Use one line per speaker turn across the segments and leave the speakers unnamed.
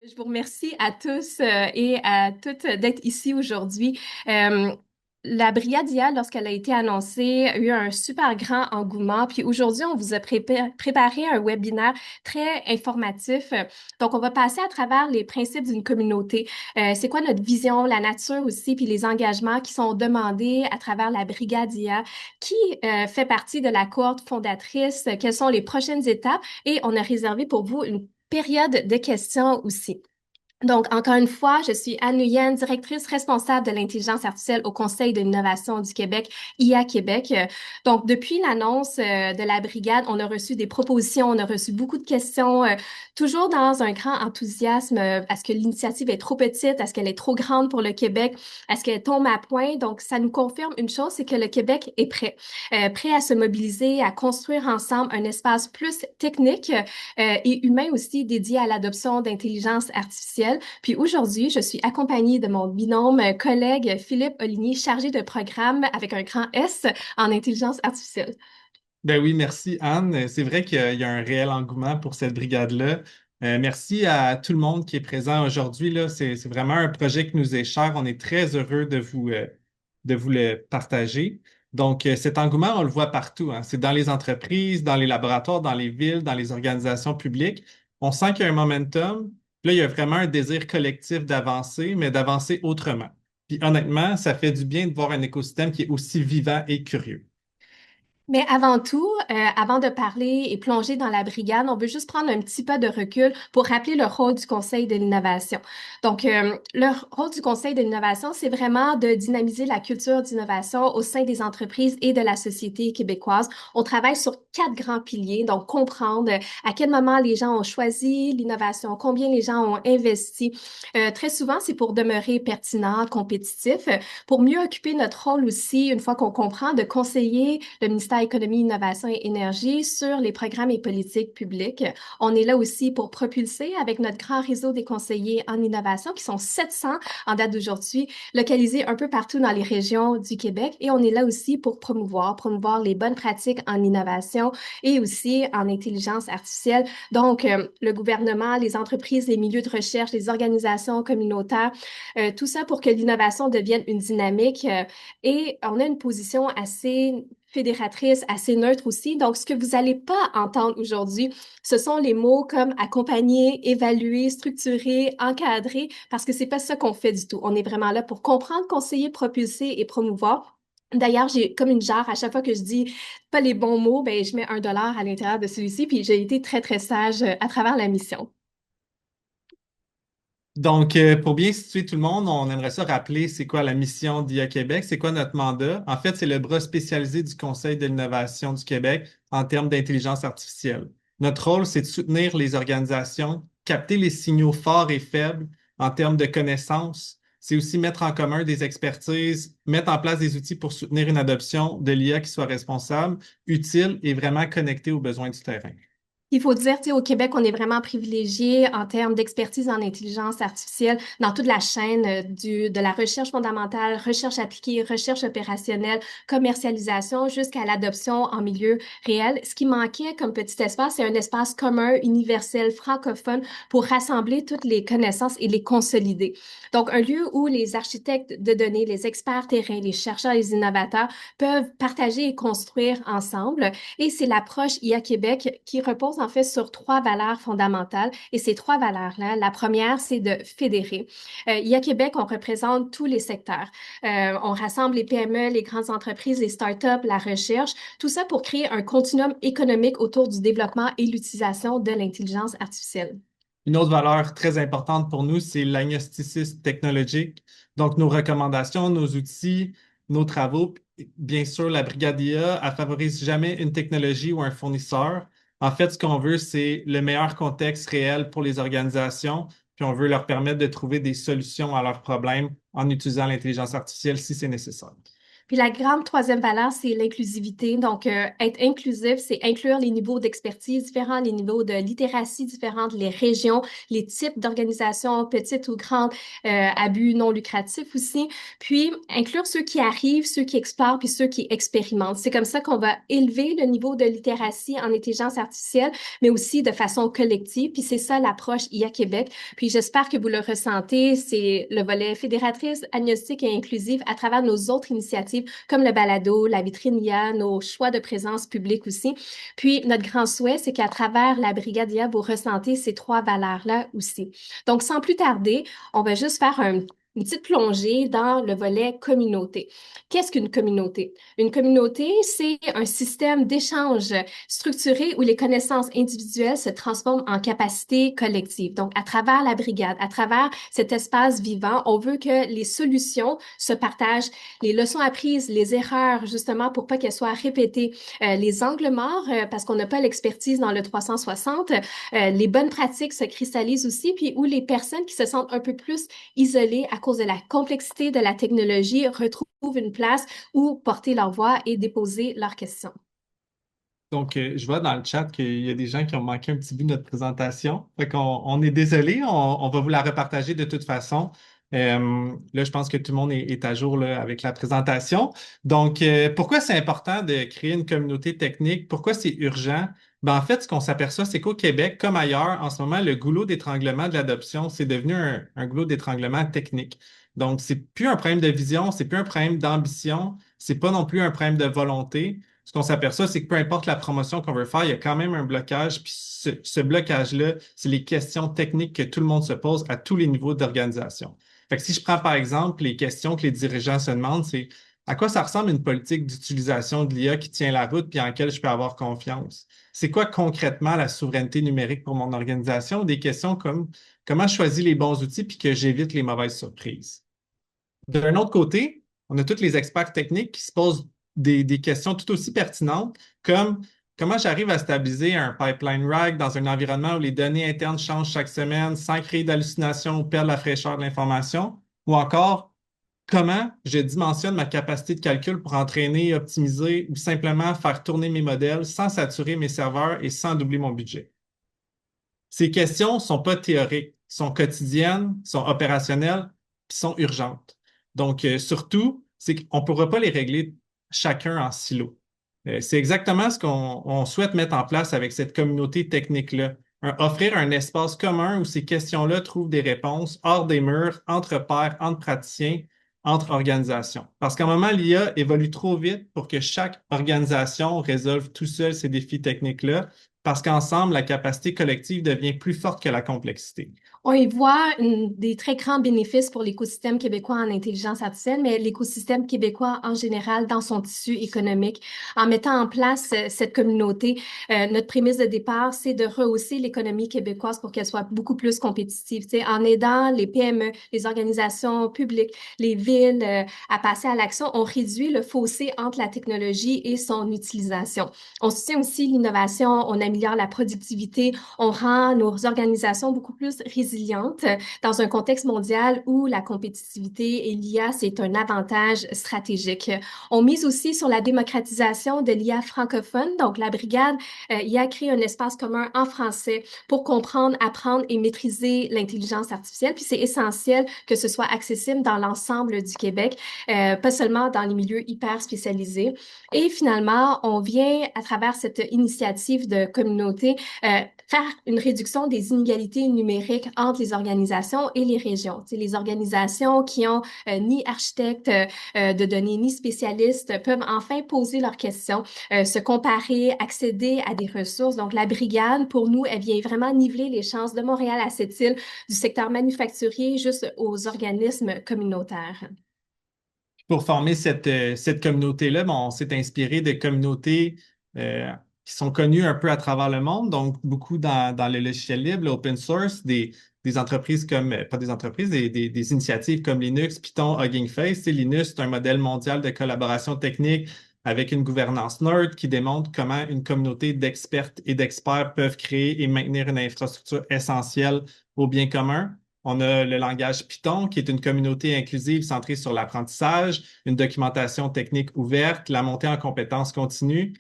Je vous remercie à tous et à toutes d'être ici aujourd'hui. Euh, la Brigade IA, lorsqu'elle a été annoncée, a eu un super grand engouement. Puis aujourd'hui, on vous a préparé un webinaire très informatif. Donc, on va passer à travers les principes d'une communauté. C'est quoi notre vision, la nature aussi, puis les engagements qui sont demandés à travers la Brigade IA, qui fait partie de la cohorte fondatrice, quelles sont les prochaines étapes. Et on a réservé pour vous une période de questions aussi. Donc, encore une fois, je suis Anne Nguyen, directrice responsable de l'intelligence artificielle au Conseil de l'innovation du Québec, IA Québec. Donc, depuis l'annonce de la brigade, on a reçu des propositions, on a reçu beaucoup de questions, toujours dans un grand enthousiasme. Est-ce que l'initiative est trop petite? Est-ce qu'elle est trop grande pour le Québec? Est-ce qu'elle tombe à point? Donc, ça nous confirme une chose, c'est que le Québec est prêt à se mobiliser, à construire ensemble un espace plus technique et humain aussi dédié à l'adoption d'intelligence artificielle. Puis aujourd'hui, je suis accompagnée de mon binôme collègue Philippe Oligny, chargé de programme avec un grand S en intelligence artificielle.
Ben oui, merci Anne. C'est vrai qu'il y a un réel engouement pour cette brigade-là. Merci à tout le monde qui est présent aujourd'hui, là. C'est vraiment un projet qui nous est cher. On est très heureux de vous le partager. Donc, cet engouement, on le voit partout, hein. C'est dans les entreprises, dans les laboratoires, dans les villes, dans les organisations publiques. On sent qu'il y a un momentum. Là, il y a vraiment un désir collectif d'avancer, mais d'avancer autrement. Puis honnêtement, ça fait du bien de voir un écosystème qui est aussi vivant et curieux.
Mais avant tout, avant de parler et plonger dans la brigade, on veut juste prendre un petit pas de recul pour rappeler le rôle du Conseil de l'innovation. Donc, le rôle du Conseil de l'innovation, c'est vraiment de dynamiser la culture d'innovation au sein des entreprises et de la société québécoise. On travaille sur 4 grands piliers, donc comprendre à quel moment les gens ont choisi l'innovation, combien les gens ont investi. Très souvent, c'est pour demeurer pertinent, compétitif, pour mieux occuper notre rôle aussi, une fois qu'on comprend, de conseiller le ministère Économie, Innovation et Énergie sur les programmes et politiques publiques. On est là aussi pour propulser avec notre grand réseau des conseillers en innovation, qui sont 700 en date d'aujourd'hui, localisés un peu partout dans les régions du Québec. Et on est là aussi pour promouvoir les bonnes pratiques en innovation et aussi en intelligence artificielle. Donc, le gouvernement, les entreprises, les milieux de recherche, les organisations communautaires, tout ça pour que l'innovation devienne une dynamique. Et on a une position assez fédératrice, assez neutre aussi. Donc, ce que vous n'allez pas entendre aujourd'hui, ce sont les mots comme accompagner, évaluer, structurer, encadrer, parce que c'est pas ça qu'on fait du tout. On est vraiment là pour comprendre, conseiller, propulser et promouvoir. D'ailleurs, j'ai comme une jarre à chaque fois que je dis pas les bons mots, ben je mets $1 à l'intérieur de celui-ci, puis j'ai été très, très sage à travers la mission.
Donc, pour bien situer tout le monde, on aimerait ça rappeler c'est quoi la mission d'IA Québec, c'est quoi notre mandat. En fait, c'est le bras spécialisé du Conseil de l'innovation du Québec en termes d'intelligence artificielle. Notre rôle, c'est de soutenir les organisations, capter les signaux forts et faibles en termes de connaissances. C'est aussi mettre en commun des expertises, mettre en place des outils pour soutenir une adoption de l'IA qui soit responsable, utile et vraiment connectée aux besoins du terrain.
Il faut dire, tu sais, au Québec, on est vraiment privilégié en termes d'expertise en intelligence artificielle dans toute la chaîne de la recherche fondamentale, recherche appliquée, recherche opérationnelle, commercialisation, jusqu'à l'adoption en milieu réel. Ce qui manquait comme petit espace, c'est un espace commun, universel, francophone pour rassembler toutes les connaissances et les consolider. Donc, un lieu où les architectes de données, les experts terrain, les chercheurs, les innovateurs peuvent partager et construire ensemble. Et c'est l'approche IA Québec qui repose en fait sur 3 valeurs fondamentales. Et ces 3 valeurs-là, la première, c'est de fédérer. IA Québec, on représente tous les secteurs. On rassemble les PME, les grandes entreprises, les startups, la recherche, tout ça pour créer un continuum économique autour du développement et l'utilisation de l'intelligence artificielle.
Une autre valeur très importante pour nous, c'est l'agnosticisme technologique. Donc, nos recommandations, nos outils, nos travaux. Bien sûr, la Brigade IA, elle favorise jamais une technologie ou un fournisseur. En fait, ce qu'on veut, c'est le meilleur contexte réel pour les organisations, puis on veut leur permettre de trouver des solutions à leurs problèmes en utilisant l'intelligence artificielle si c'est nécessaire.
Puis la grande troisième valeur, c'est l'inclusivité. Donc, être inclusif, c'est inclure les niveaux d'expertise différents, les niveaux de littératie différentes, les régions, les types d'organisations, petites ou grandes, à but non lucratif aussi. Puis, inclure ceux qui arrivent, ceux qui explorent, puis ceux qui expérimentent. C'est comme ça qu'on va élever le niveau de littératie en intelligence artificielle, mais aussi de façon collective. Puis c'est ça l'approche IA Québec. Puis j'espère que vous le ressentez. C'est le volet fédératrice, agnostique et inclusive à travers nos autres initiatives comme le balado, la vitrine IA, nos choix de présence publique aussi. Puis notre grand souhait, c'est qu'à travers la brigade IA, vous ressentez ces trois valeurs-là aussi. Donc sans plus tarder, on va juste faire une petite plongée dans le volet communauté. Qu'est-ce qu'une communauté? Une communauté, c'est un système d'échange structuré où les connaissances individuelles se transforment en capacités collectives. Donc, à travers la brigade, à travers cet espace vivant, on veut que les solutions se partagent, les leçons apprises, les erreurs, justement, pour pas qu'elles soient répétées, les angles morts, parce qu'on n'a pas l'expertise dans le 360, les bonnes pratiques se cristallisent aussi, puis où les personnes qui se sentent un peu plus isolées à cause de la complexité de la technologie retrouvent une place où porter leur voix et déposer leurs questions.
Donc, je vois dans le chat qu'il y a des gens qui ont manqué un petit bout de notre présentation. Fait qu'on on est désolé, on va vous la repartager de toute façon. Là, je pense que tout le monde est à jour là, avec la présentation. Donc, pourquoi c'est important de créer une communauté technique? Pourquoi c'est urgent? Ben, en fait, ce qu'on s'aperçoit, c'est qu'au Québec, comme ailleurs, en ce moment, le goulot d'étranglement de l'adoption, c'est devenu un goulot d'étranglement technique. Donc, c'est plus un problème de vision, c'est plus un problème d'ambition, c'est pas non plus un problème de volonté. Ce qu'on s'aperçoit, c'est que peu importe la promotion qu'on veut faire, il y a quand même un blocage. Puis ce blocage-là, c'est les questions techniques que tout le monde se pose à tous les niveaux d'organisation. Fait que si je prends par exemple les questions que les dirigeants se demandent, c'est à quoi ça ressemble une politique d'utilisation de l'IA qui tient la route puis en laquelle je peux avoir confiance? C'est quoi concrètement la souveraineté numérique pour mon organisation? Des questions comme comment je choisis les bons outils puis que j'évite les mauvaises surprises. D'un autre côté, on a tous les experts techniques qui se posent des questions tout aussi pertinentes, comme comment j'arrive à stabiliser un pipeline RAG dans un environnement où les données internes changent chaque semaine sans créer d'hallucinations ou perdre la fraîcheur de l'information, ou encore comment je dimensionne ma capacité de calcul pour entraîner, optimiser ou simplement faire tourner mes modèles sans saturer mes serveurs et sans doubler mon budget. Ces questions ne sont pas théoriques, sont quotidiennes, sont opérationnelles, puis sont urgentes. Donc, surtout, c'est qu'on ne pourra pas les régler chacun en silo. C'est exactement ce qu'on souhaite mettre en place avec cette communauté technique-là. Offrir un espace commun où ces questions-là trouvent des réponses hors des murs, entre pairs, entre praticiens, entre organisations. Parce qu'à un moment, l'IA évolue trop vite pour que chaque organisation résolve tout seul ces défis techniques-là, parce qu'ensemble, la capacité collective devient plus forte que la complexité.
On y voit des très grands bénéfices pour l'écosystème québécois en intelligence artificielle, mais l'écosystème québécois en général dans son tissu économique. En mettant en place cette communauté, notre prémisse de départ, c'est de rehausser l'économie québécoise pour qu'elle soit beaucoup plus compétitive, tu sais, en aidant les PME, les organisations publiques, les villes à passer à l'action. On réduit le fossé entre la technologie et son utilisation. On soutient aussi l'innovation, on améliore la productivité, on rend nos organisations beaucoup plus résilientes dans un contexte mondial où la compétitivité et l'IA, c'est un avantage stratégique. On mise aussi sur la démocratisation de l'IA francophone. Donc, la brigade IA crée un espace commun en français pour comprendre, apprendre et maîtriser l'intelligence artificielle. Puis, c'est essentiel que ce soit accessible dans l'ensemble du Québec, pas seulement dans les milieux hyper spécialisés. Et finalement, on vient, à travers cette initiative de communauté, faire une réduction des inégalités numériques entre les organisations et les régions. Tu sais, les organisations qui ont ni architecte de données ni spécialistes peuvent enfin poser leurs questions, se comparer, accéder à des ressources. Donc, la brigade, pour nous, elle vient vraiment niveler les chances de Montréal à cette île, du secteur manufacturier juste aux organismes communautaires.
Pour former cette communauté-là, bon, on s'est inspiré de communautés euh, qui sont connues un peu à travers le monde, donc beaucoup dans le logiciel libre, l'open source, des entreprises comme, pas des entreprises, des initiatives comme Linux, Python, Hugging Face. Tu sais, Linux, c'est un modèle mondial de collaboration technique avec une gouvernance neutre qui démontre comment une communauté d'expertes et d'experts peuvent créer et maintenir une infrastructure essentielle au bien commun. On a le langage Python, qui est une communauté inclusive centrée sur l'apprentissage, une documentation technique ouverte, la montée en compétences continue,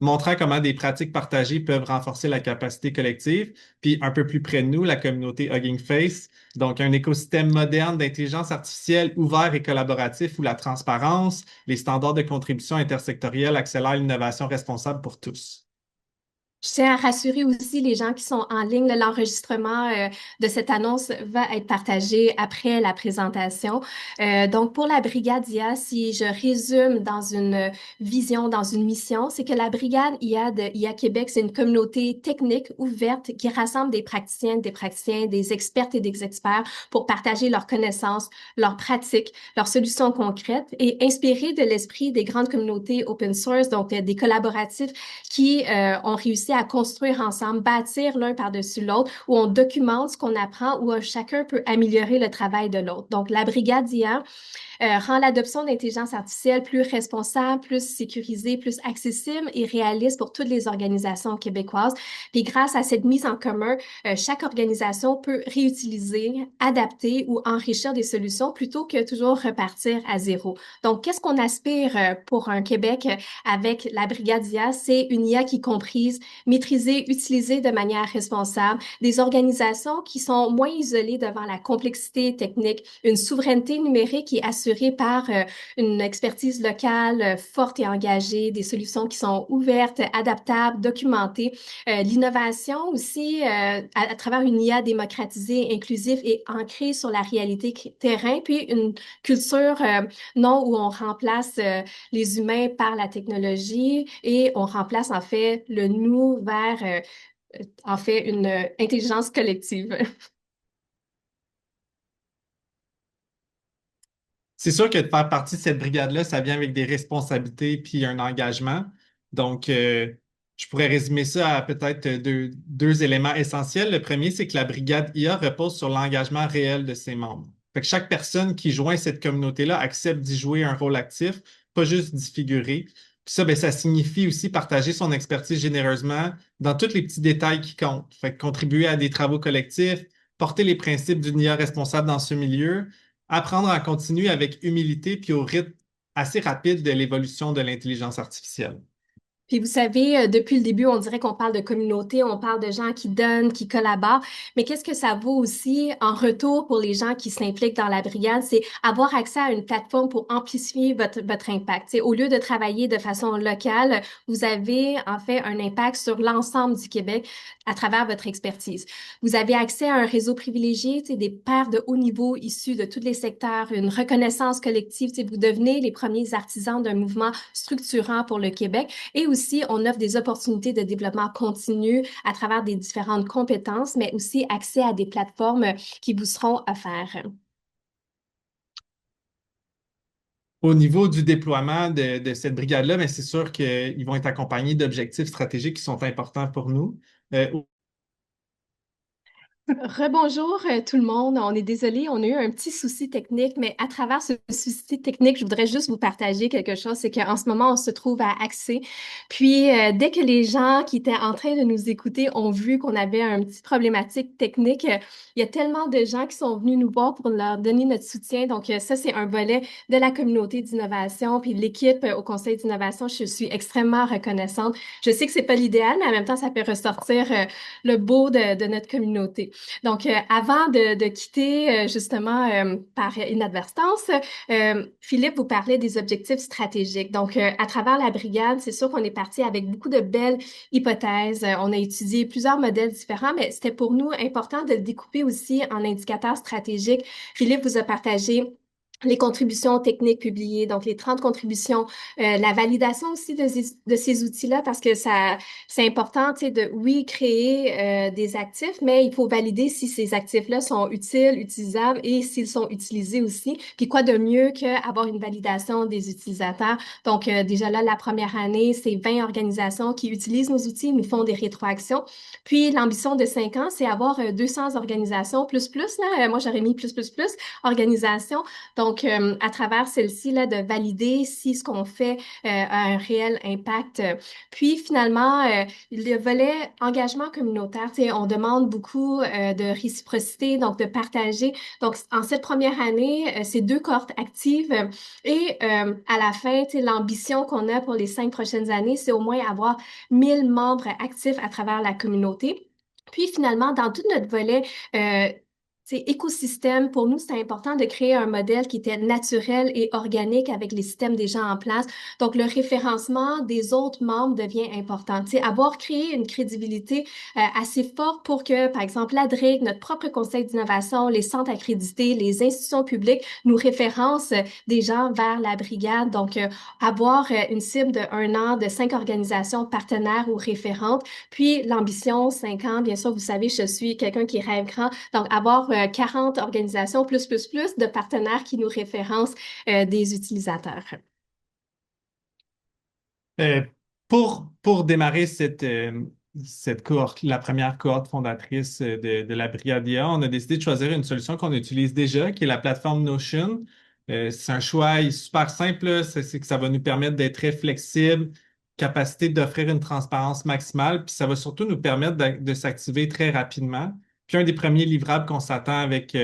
montrant comment des pratiques partagées peuvent renforcer la capacité collective. Puis un peu plus près de nous, la communauté Hugging Face, donc un écosystème moderne d'intelligence artificielle ouvert et collaboratif où la transparence, les standards de contribution intersectorielle accélèrent l'innovation responsable pour tous.
Je tiens à rassurer aussi les gens qui sont en ligne. L'enregistrement de cette annonce va être partagé après la présentation. Donc, pour la Brigade IA, si je résume dans une vision, dans une mission, c'est que la Brigade IA de IA Québec, c'est une communauté technique ouverte qui rassemble des praticiens, des expertes et des experts pour partager leurs connaissances, leurs pratiques, leurs solutions concrètes et inspirer de l'esprit des grandes communautés open source, donc des collaboratifs qui ont réussi à construire ensemble, bâtir l'un par-dessus l'autre, où on documente ce qu'on apprend, où chacun peut améliorer le travail de l'autre. Donc, la brigade d'IA rend l'adoption d'intelligence artificielle plus responsable, plus sécurisée, plus accessible et réaliste pour toutes les organisations québécoises. Puis grâce à cette mise en commun, chaque organisation peut réutiliser, adapter ou enrichir des solutions plutôt que toujours repartir à zéro. Donc, qu'est-ce qu'on aspire pour un Québec avec la Brigade IA? C'est une IA qui est comprise, maîtrisée, utilisée de manière responsable, des organisations qui sont moins isolées devant la complexité technique, une souveraineté numérique qui est assurée par une expertise locale forte et engagée, des solutions qui sont ouvertes, adaptables, documentées, l'innovation aussi à travers une IA démocratisée, inclusive et ancrée sur la réalité terrain, puis une culture non où on remplace les humains par la technologie et on remplace en fait le nous vers en fait une intelligence collective.
C'est sûr que de faire partie de cette brigade-là, ça vient avec des responsabilités puis un engagement. Donc, je pourrais résumer ça à peut-être deux éléments essentiels. Le premier, c'est que la brigade IA repose sur l'engagement réel de ses membres. Fait que chaque personne qui joint cette communauté-là accepte d'y jouer un rôle actif, pas juste d'y figurer. Puis ça, ben, ça signifie aussi partager son expertise généreusement dans tous les petits détails qui comptent. Fait que contribuer à des travaux collectifs, porter les principes d'une IA responsable dans ce milieu, apprendre à continuer avec humilité puis au rythme assez rapide de l'évolution de l'intelligence artificielle.
Puis vous savez, depuis le début, on dirait qu'on parle de communauté, on parle de gens qui donnent, qui collaborent, mais qu'est-ce que ça vaut aussi en retour pour les gens qui s'impliquent dans la brigade, c'est avoir accès à une plateforme pour amplifier votre impact. T'sais, au lieu de travailler de façon locale, vous avez en fait un impact sur l'ensemble du Québec à travers votre expertise. Vous avez accès à un réseau privilégié, des pairs de haut niveau issus de tous les secteurs, une reconnaissance collective. Vous devenez les premiers artisans d'un mouvement structurant pour le Québec. Et aussi, on offre des opportunités de développement continu à travers des différentes compétences, mais aussi accès à des plateformes qui vous seront offertes.
Au niveau du déploiement de cette brigade-là, mais c'est sûr qu'ils vont être accompagnés d'objectifs stratégiques qui sont importants pour nous.
Rebonjour tout le monde. On est désolé, on a eu un petit souci technique, mais à travers ce souci technique, je voudrais juste vous partager quelque chose. C'est qu'en ce moment, on se trouve à Accès. Puis, dès que les gens qui étaient en train de nous écouter ont vu qu'on avait un petit problématique technique, il y a tellement de gens qui sont venus nous voir pour leur donner notre soutien. Donc, ça, c'est un volet de la communauté d'innovation. Puis, l'équipe au Conseil d'innovation, je suis extrêmement reconnaissante. Je sais que c'est pas l'idéal, mais en même temps, ça fait ressortir le beau de notre communauté. Donc, avant de quitter, justement, par inadvertance, Philippe vous parlait des objectifs stratégiques. Donc, à travers la brigade, c'est sûr qu'on est parti avec beaucoup de belles hypothèses. On a étudié plusieurs modèles différents, mais c'était pour nous important de le découper aussi en indicateurs stratégiques. Philippe vous a partagé les contributions techniques publiées, donc les 30 contributions, la validation aussi de ces outils-là, parce que ça, c'est important, tu sais, de, oui, créer des actifs, mais il faut valider si ces actifs-là sont utiles, utilisables et s'ils sont utilisés aussi. Puis quoi de mieux qu'avoir une validation des utilisateurs? Donc, déjà là, la première année, c'est 20 organisations qui utilisent nos outils, nous font des rétroactions. Puis, l'ambition de 5 ans, c'est avoir 200 organisations plus, là. Moi, j'aurais mis plus, organisations. Donc, Donc, à travers celle-ci, là, de valider si ce qu'on fait a un réel impact. Puis, finalement, le volet engagement communautaire, tu sais, on demande beaucoup de réciprocité, donc de partager. Donc, en cette première année, c'est 2 cohortes actives et à la fin, tu sais, l'ambition qu'on a pour les 5 prochaines années, c'est au moins avoir 1 000 membres actifs à travers la communauté. Puis finalement, dans tout notre volet écosystème, pour nous, c'est important de créer un modèle qui était naturel et organique avec les systèmes déjà en place. Donc, le référencement des autres membres devient important. Tu sais, avoir créé une crédibilité assez forte pour que, par exemple, l'ADRIC, notre propre conseil d'innovation, les centres accrédités, les institutions publiques nous référencent des gens vers la brigade. Donc, avoir une cible de 1 an de 5 organisations partenaires ou référentes. Puis, l'ambition, 5 ans, bien sûr, vous savez, je suis quelqu'un qui rêve grand. Donc, avoir 40 organisations plus de partenaires qui nous référencent des utilisateurs.
Euh, pour démarrer cette cohorte, la première cohorte fondatrice de la Brigade IA, on a décidé de choisir une solution qu'on utilise déjà, qui est la plateforme Notion. C'est un choix super simple, là. C'est que ça va nous permettre d'être très flexible, capacité d'offrir une transparence maximale, puis ça va surtout nous permettre de s'activer très rapidement. Puis un des premiers livrables qu'on s'attend avec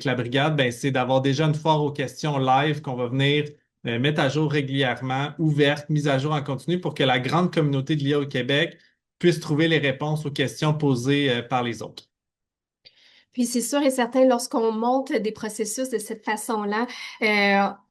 la Brigade, ben, c'est d'avoir déjà une foire aux questions live qu'on va venir mettre à jour régulièrement, ouverte, mise à jour en continu pour que la grande communauté de l'IA au Québec puisse trouver les réponses aux questions posées par les autres.
Puis c'est sûr et certain, lorsqu'on monte des processus de cette façon-là,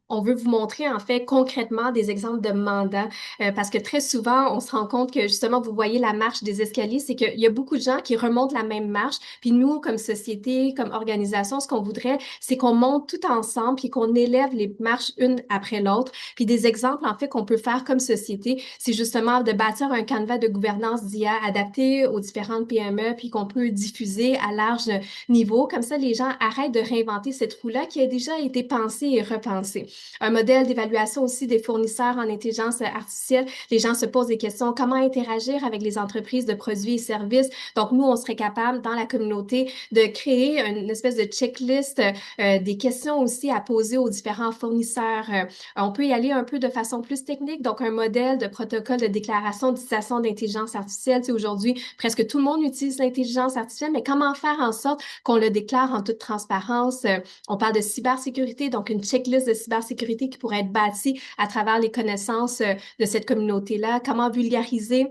on veut vous montrer en fait concrètement des exemples de mandats parce que très souvent, on se rend compte que justement, vous voyez la marche des escaliers, c'est qu'il y a beaucoup de gens qui remontent la même marche. Puis nous, comme société, comme organisation, ce qu'on voudrait, c'est qu'on monte tout ensemble puis qu'on élève les marches une après l'autre. Puis des exemples en fait qu'on peut faire comme société, c'est justement de bâtir un canevas de gouvernance d'IA adapté aux différentes PME puis qu'on peut diffuser à large niveau. Comme ça, les gens arrêtent de réinventer cette roue-là qui a déjà été pensée et repensée. Un modèle d'évaluation aussi des fournisseurs en intelligence artificielle. Les gens se posent des questions, comment interagir avec les entreprises de produits et services. Donc, nous, on serait capable, dans la communauté, de créer une espèce de checklist des questions aussi à poser aux différents fournisseurs. On peut y aller un peu de façon plus technique, donc un modèle de protocole de déclaration d'utilisation d'intelligence artificielle. Tu sais, aujourd'hui, presque tout le monde utilise l'intelligence artificielle, mais comment faire en sorte qu'on le déclare en toute transparence? On parle de cybersécurité, donc une checklist de cybersécurité qui pourrait être bâtie à travers les connaissances de cette communauté-là. Comment vulgariser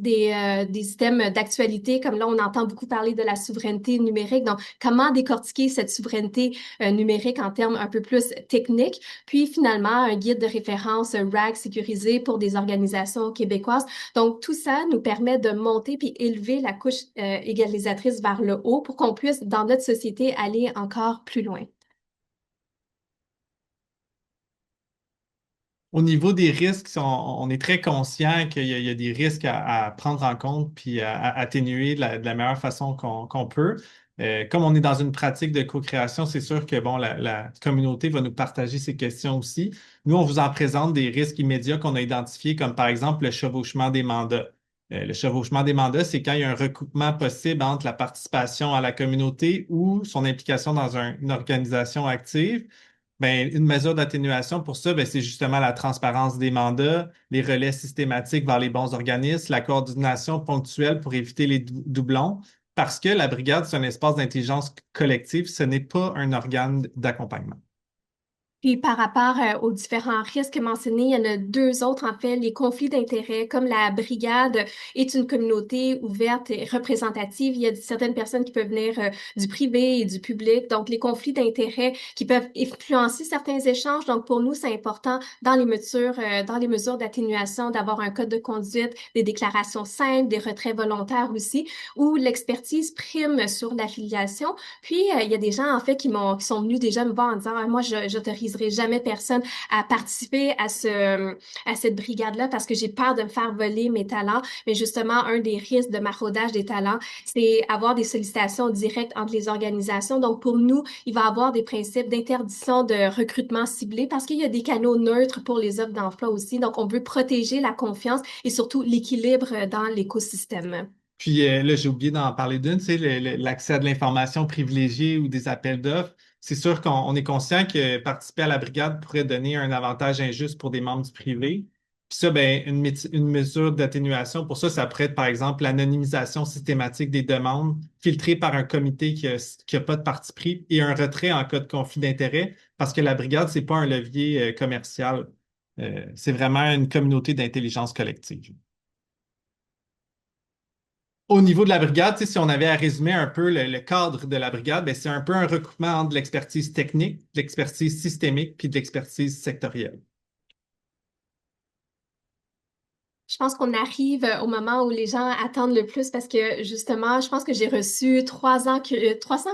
des systèmes d'actualité, comme là, on entend beaucoup parler de la souveraineté numérique. Donc, comment décortiquer cette souveraineté numérique en termes un peu plus techniques. Puis, finalement, un guide de référence RAG sécurisé pour des organisations québécoises. Donc, tout ça nous permet de monter puis élever la couche égalisatrice vers le haut pour qu'on puisse, dans notre société, aller encore plus loin.
Au niveau des risques, on est très conscient qu'il y a des risques à prendre en compte puis à atténuer de la meilleure façon qu'on peut. Comme on est dans une pratique de co-création, c'est sûr que bon, la communauté va nous partager ces questions aussi. Nous, on vous en présente des risques immédiats qu'on a identifiés, comme par exemple le chevauchement des mandats. Le chevauchement des mandats, c'est quand il y a un recoupement possible entre la participation à la communauté ou son implication dans une organisation active. Ben, une mesure d'atténuation pour ça, ben, c'est justement la transparence des mandats, les relais systématiques vers les bons organismes, la coordination ponctuelle pour éviter les doublons, parce que la brigade, c'est un espace d'intelligence collective, ce n'est pas un organe d'accompagnement.
Puis par rapport aux différents risques mentionnés, il y en a 2 autres, en fait, les conflits d'intérêts, comme la brigade est une communauté ouverte et représentative. Il y a certaines personnes qui peuvent venir du privé et du public. Donc, les conflits d'intérêts qui peuvent influencer certains échanges. Donc, pour nous, c'est important dans les mesures d'atténuation, d'avoir un code de conduite, des déclarations simples, des retraits volontaires aussi, où l'expertise prime sur l'affiliation. Puis, il y a des gens, en fait, qui sont venus déjà me voir en disant, ah, moi, j'autoriserai jamais personne à participer à cette brigade-là parce que j'ai peur de me faire voler mes talents. Mais justement, un des risques de maraudage des talents, c'est avoir des sollicitations directes entre les organisations. Donc, pour nous, il va y avoir des principes d'interdiction de recrutement ciblé parce qu'il y a des canaux neutres pour les offres d'emploi aussi. Donc, on veut protéger la confiance et surtout l'équilibre dans l'écosystème.
Puis là, j'ai oublié d'en parler d'une, l'accès à de l'information privilégiée ou des appels d'offres. c'est sûr qu'on est conscient que participer à la brigade pourrait donner un avantage injuste pour des membres du privé. Puis ça, ben, une mesure d'atténuation pour ça, ça pourrait être, par exemple, l'anonymisation systématique des demandes filtrées par un comité qui a pas de parti pris et un retrait en cas de conflit d'intérêts, parce que la brigade, c'est pas un levier commercial. C'est vraiment une communauté d'intelligence collective. Au niveau de la brigade, tu sais, si on avait à résumer un peu le cadre de la brigade, ben, c'est un peu un recoupement entre de l'expertise technique, de l'expertise systémique, puis de l'expertise sectorielle.
Je pense qu'on arrive au moment où les gens attendent le plus parce que justement, je pense que j'ai reçu 300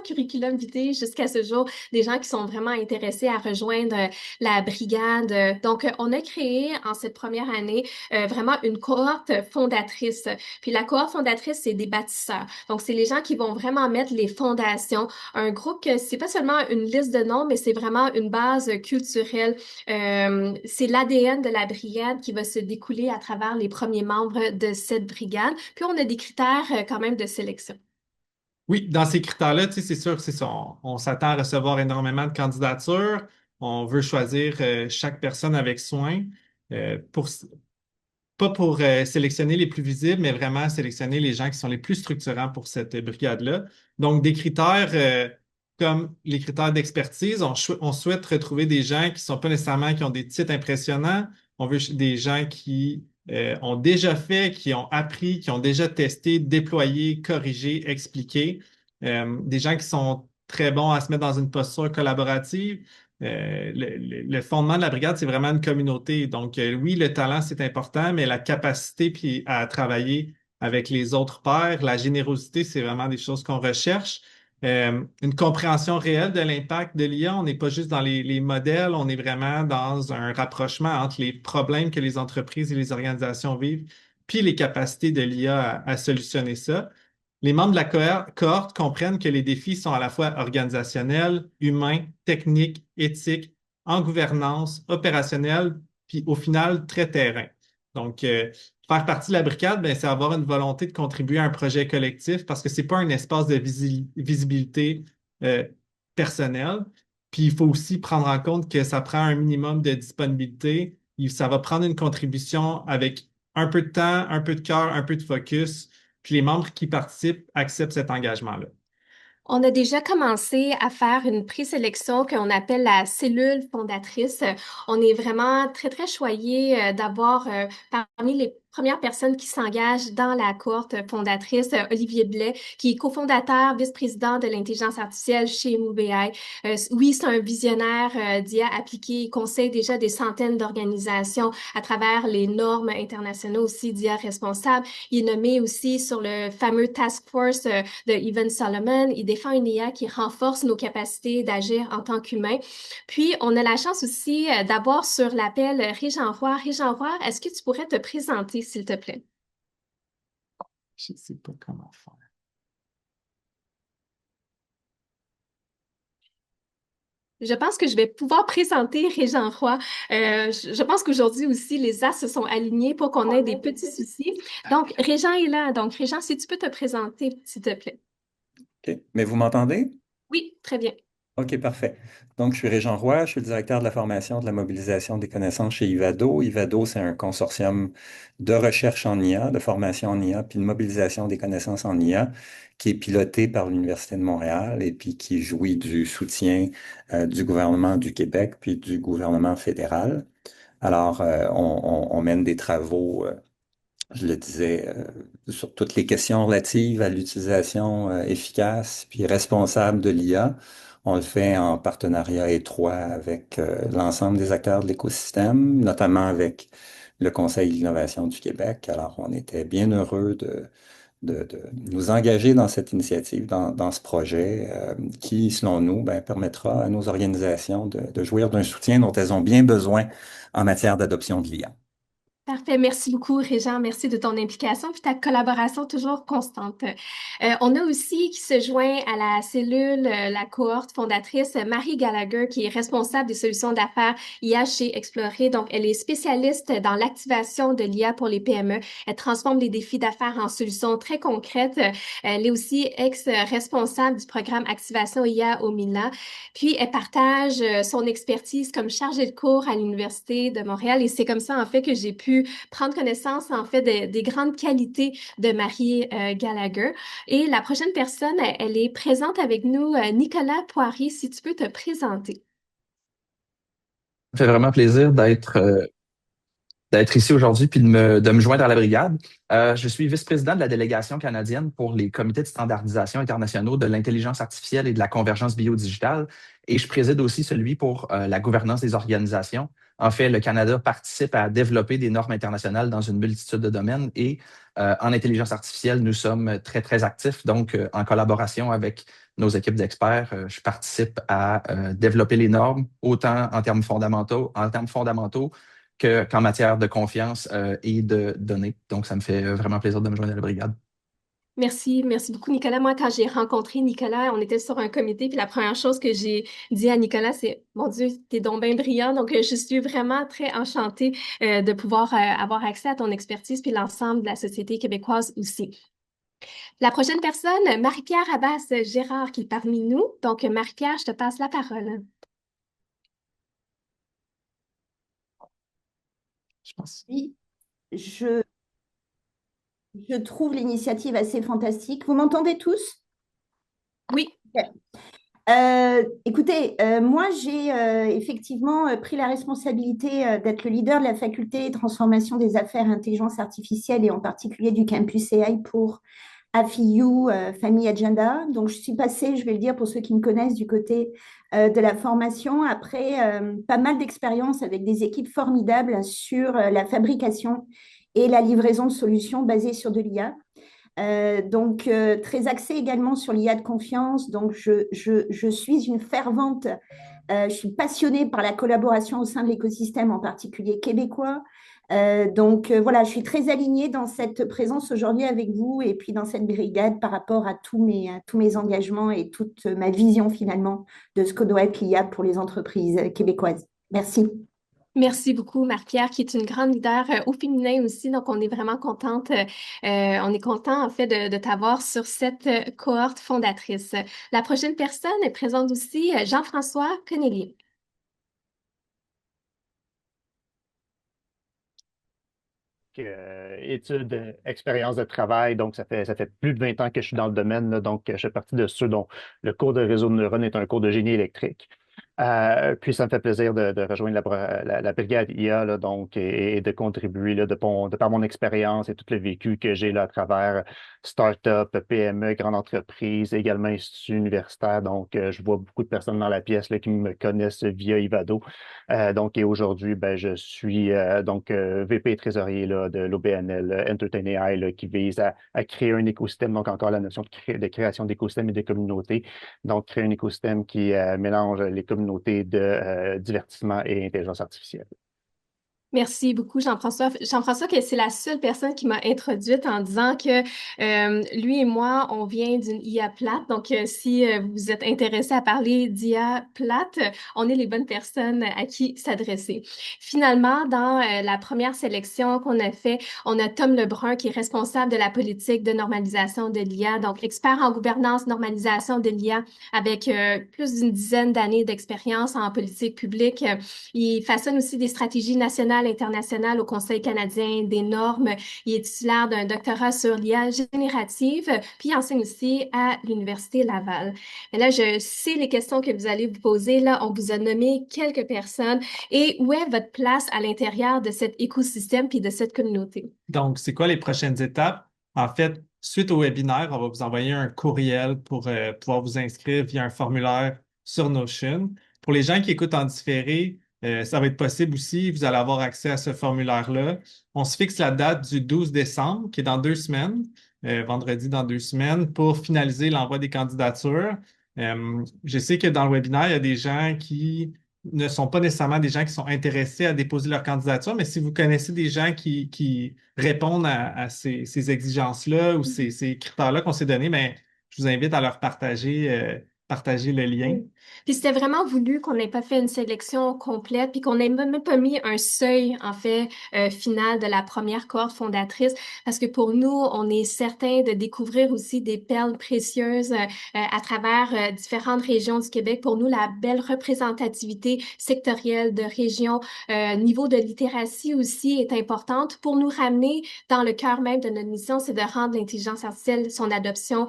curriculum vitae jusqu'à ce jour, des gens qui sont vraiment intéressés à rejoindre la brigade. Donc, on a créé en cette première année vraiment une cohorte fondatrice. Puis la cohorte fondatrice, c'est des bâtisseurs. Donc, c'est les gens qui vont vraiment mettre les fondations. Un groupe que c'est pas seulement une liste de noms, mais c'est vraiment une base culturelle. C'est l'ADN de la brigade qui va se découler à travers les premiers membres de cette brigade. Puis on a des critères quand même de sélection.
Oui, dans ces critères-là, tu sais, c'est sûr, c'est ça. On s'attend à recevoir énormément de candidatures. On veut choisir chaque personne avec soin, pour, pas pour sélectionner les plus visibles, mais vraiment sélectionner les gens qui sont les plus structurants pour cette brigade-là. Donc, des critères comme les critères d'expertise, on souhaite retrouver des gens qui ne sont pas nécessairement qui ont des titres impressionnants. On veut des gens qui ont déjà fait, qui ont appris, qui ont déjà testé, déployé, corrigé, expliqué. Des gens qui sont très bons à se mettre dans une posture collaborative. Le fondement de la brigade, c'est vraiment une communauté. Donc, oui, le talent, c'est important, mais la capacité puis à travailler avec les autres pairs, la générosité, c'est vraiment des choses qu'on recherche. Une compréhension réelle de l'impact de l'IA, on n'est pas juste dans les modèles, on est vraiment dans un rapprochement entre les problèmes que les entreprises et les organisations vivent, puis les capacités de l'IA à solutionner ça. Les membres de la cohorte comprennent que les défis sont à la fois organisationnels, humains, techniques, éthiques, en gouvernance, opérationnels, puis au final, très terrain. Donc, faire partie de la brigade, ben, c'est avoir une volonté de contribuer à un projet collectif parce que c'est pas un espace de visibilité euh, personnelle. Puis, il faut aussi prendre en compte que ça prend un minimum de disponibilité. Ça va prendre une contribution avec un peu de temps, un peu de cœur, un peu de focus, puis les membres qui participent acceptent cet engagement-là.
On a déjà commencé à faire une présélection qu'on appelle la cellule fondatrice. On est vraiment très, très choyé d'avoir parmi les premières personnes qui s'engagent dans la cohorte fondatrice, Olivier Blais, qui est cofondateur, vice-président de l'intelligence artificielle chez MoveAI. Oui, c'est un visionnaire d'IA appliqué. Il conseille déjà des centaines d'organisations à travers les normes internationales aussi d'IA responsable. Il est nommé aussi sur le fameux task force de Evan Solomon. Il défend une IA qui renforce nos capacités d'agir en tant qu'humains. Puis, on a la chance aussi d'avoir sur l'appel Régent Roy. Régent Roy, est-ce que tu pourrais te présenter, s'il te plaît?
Je ne sais pas comment faire.
Je pense que je vais pouvoir présenter Régent Roy. Je pense qu'aujourd'hui aussi, les as se sont alignés pour qu'on ait des petits soucis. Donc, Régent est là. Donc, Régent, si tu peux te présenter, s'il te plaît.
OK. Mais vous m'entendez?
Oui, très bien.
OK, parfait. Donc, je suis Régent Roy, je suis le directeur de la formation de la mobilisation des connaissances chez Ivado. Ivado, c'est un consortium de recherche en IA, de formation en IA, puis de mobilisation des connaissances en IA, qui est piloté par l'Université de Montréal et puis qui jouit du soutien du gouvernement du Québec puis du gouvernement fédéral. Alors, on mène des travaux je le disais, sur toutes les questions relatives à l'utilisation efficace puis responsable de l'IA. On le fait en partenariat étroit avec l'ensemble des acteurs de l'écosystème, notamment avec le Conseil de l'innovation du Québec. Alors, on était bien heureux de nous engager dans cette initiative, dans ce projet qui, selon nous, ben, permettra à nos organisations de jouir d'un soutien dont elles ont bien besoin en matière d'adoption de l'IA.
Parfait. Merci beaucoup, Régent. Merci de ton implication puis ta collaboration toujours constante. On a aussi qui se joint à la cellule, la cohorte fondatrice, Marie Gallagher, qui est responsable des solutions d'affaires IA chez Explorer. Donc, elle est spécialiste dans l'activation de l'IA pour les PME. Elle transforme les défis d'affaires en solutions très concrètes. Elle est aussi ex-responsable du programme Activation IA au Milan. Puis, elle partage son expertise comme chargée de cours à l'Université de Montréal. Et c'est comme ça, en fait, que j'ai pu prendre connaissance, en fait, des grandes qualités de Marie Gallagher. Et la prochaine personne, elle est présente avec nous, Nicolas Poirier, si tu peux te présenter.
Ça fait vraiment plaisir d'être ici aujourd'hui puis de me joindre à la brigade. Je suis vice-président de la délégation canadienne pour les comités de standardisation internationaux de l'intelligence artificielle et de la convergence biodigitale et je préside aussi celui pour la gouvernance des organisations. En fait, le Canada participe à développer des normes internationales dans une multitude de domaines et en intelligence artificielle, nous sommes très, très actifs. Donc, en collaboration avec nos équipes d'experts, je participe à développer les normes, autant en termes fondamentaux qu'en matière de confiance et de données. Donc, ça me fait vraiment plaisir de me joindre à la brigade.
Merci beaucoup, Nicolas. Moi, quand j'ai rencontré Nicolas, on était sur un comité, puis la première chose que j'ai dit à Nicolas, c'est, mon Dieu, t'es donc bien brillant. Donc, je suis vraiment très enchantée de pouvoir avoir accès à ton expertise, puis l'ensemble de la société québécoise aussi. La prochaine personne, Marie-Pierre Abbas-Gérard, qui est parmi nous. Donc, Marie-Pierre, je te passe la parole.
Je pense.
Oui, je, je trouve l'initiative assez fantastique. Vous m'entendez tous?
Oui.
Ok. Écoutez, moi j'ai effectivement pris la responsabilité d'être le leader de la faculté transformation des affaires intelligence artificielle et en particulier du campus AI pour AFIU Family Agenda. Donc je suis passée, je vais le dire pour ceux qui me connaissent, du côté de la formation après pas mal d'expériences avec des équipes formidables sur la fabrication et la livraison de solutions basées sur de l'IA. Très axée également sur l'IA de confiance. Donc, je suis une fervente, je suis passionnée par la collaboration au sein de l'écosystème, en particulier québécois. Voilà, je suis très alignée dans cette présence aujourd'hui avec vous et puis dans cette brigade par rapport à tous mes engagements et toute ma vision finalement de ce que doit être l'IA pour les entreprises québécoises. Merci.
Merci beaucoup, Marie-Pierre, qui est une grande leader au féminin aussi. Donc, on est vraiment contente. On est content, en fait, de t'avoir sur cette cohorte fondatrice. La prochaine personne est présente aussi, Jean-François Connelly.
Études, expérience de travail. Donc, ça fait plus de 20 ans que je suis dans le domaine. Là, donc, je fais partie de ceux dont le cours de réseau de neurones est un cours de génie électrique. Puis, ça me fait plaisir de rejoindre la brigade IA, là, donc, et de contribuer là, de par mon expérience et tout le vécu que j'ai là, à travers start-up, PME, grande entreprise, également institut universitaire. Donc, je vois beaucoup de personnes dans la pièce là, qui me connaissent via Ivado. Et aujourd'hui, ben, je suis VP trésorier là, de l'OBNL Entertain AI là, qui vise à créer un écosystème, donc encore la notion de création d'écosystèmes et de communautés. Donc, créer un écosystème qui mélange les communautés de divertissement et intelligence artificielle.
Merci beaucoup, Jean-François. Jean-François, que c'est la seule personne qui m'a introduite en disant que lui et moi, on vient d'une IA plate. Donc, si vous êtes intéressé à parler d'IA plate, on est les bonnes personnes à qui s'adresser. Finalement, dans la première sélection qu'on a fait, on a Tom Lebrun qui est responsable de la politique de normalisation de l'IA, donc expert en gouvernance, normalisation de l'IA avec plus d'une dizaine d'années d'expérience en politique publique. Il façonne aussi des stratégies nationales, internationales au Conseil canadien des normes. Il est titulaire d'un doctorat sur l'IA générative, puis il enseigne aussi à l'Université Laval. Mais là, je sais les questions que vous allez vous poser. Là, on vous a nommé quelques personnes. Et où est votre place à l'intérieur de cet écosystème puis de cette communauté?
Donc, c'est quoi les prochaines étapes? En fait, suite au webinaire, on va vous envoyer un courriel pour pouvoir vous inscrire via un formulaire sur Notion. Pour les gens qui écoutent en différé, ça va être possible aussi. Vous allez avoir accès à ce formulaire-là. On se fixe la date du 12 décembre, qui est dans 2 semaines, vendredi dans 2 semaines, pour finaliser l'envoi des candidatures. Je sais que dans le webinaire, il y a des gens qui ne sont pas nécessairement des gens qui sont intéressés à déposer leur candidature, mais si vous connaissez des gens qui répondent à ces exigences-là ou ces critères-là qu'on s'est donnés, ben, je vous invite à leur partager le lien.
Oui. Puis c'était vraiment voulu qu'on n'ait pas fait une sélection complète, puis qu'on n'ait même pas mis un seuil, en fait, final de la première cohorte fondatrice, parce que pour nous, on est certain de découvrir aussi des perles précieuses à travers différentes régions du Québec. Pour nous, la belle représentativité sectorielle de régions, niveau de littératie aussi est importante pour nous ramener dans le cœur même de notre mission, c'est de rendre l'intelligence artificielle, son adoption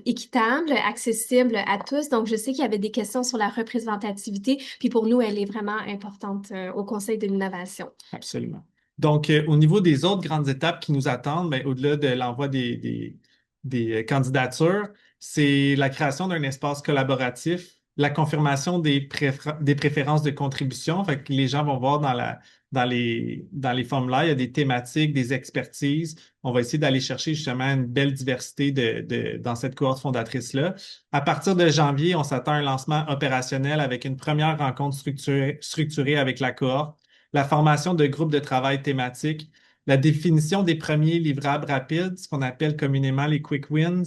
équitable, accessible à tous. Donc, je sais qu'il y avait des questions sur la représentativité, puis pour nous, elle est vraiment importante au Conseil de l'innovation.
Absolument. Donc, au niveau des autres grandes étapes qui nous attendent, ben, au-delà de l'envoi des candidatures, c'est la création d'un espace collaboratif, la confirmation des préférences de contribution. Fait que les gens vont voir dans les formulaires, il y a des thématiques, des expertises. On va essayer d'aller chercher justement une belle diversité dans cette cohorte fondatrice-là. À partir de janvier, on s'attend à un lancement opérationnel avec une première rencontre structurée avec la cohorte, la formation de groupes de travail thématiques, la définition des premiers livrables rapides, ce qu'on appelle communément les quick wins.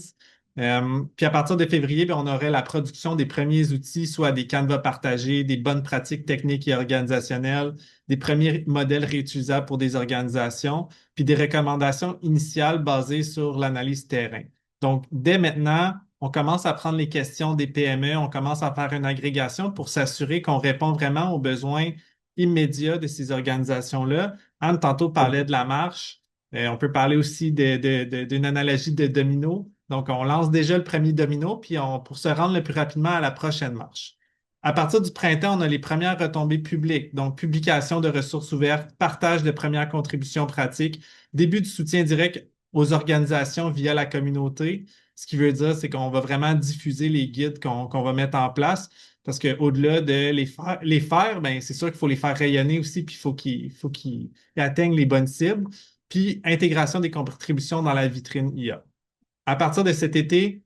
Puis à partir de février, ben, on aurait la production des premiers outils, soit des canevas partagés, des bonnes pratiques techniques et organisationnelles, des premiers modèles réutilisables pour des organisations, puis des recommandations initiales basées sur l'analyse terrain. Donc, dès maintenant, on commence à prendre les questions des PME, on commence à faire une agrégation pour s'assurer qu'on répond vraiment aux besoins immédiats de ces organisations-là. Anne, tantôt, parlait de la marche. On peut parler aussi d'une analogie de domino. Donc, on lance déjà le premier domino, puis pour se rendre le plus rapidement à la prochaine marche. À partir du printemps, on a les premières retombées publiques, donc publication de ressources ouvertes, partage de premières contributions pratiques, début du soutien direct aux organisations via la communauté. Ce qui veut dire, c'est qu'on va vraiment diffuser les guides qu'on va mettre en place. Parce qu'au-delà de les faire, ben, c'est sûr qu'il faut les faire rayonner aussi, puis il faut qu'ils atteignent les bonnes cibles. Puis intégration des contributions dans la vitrine IA. À partir de cet été,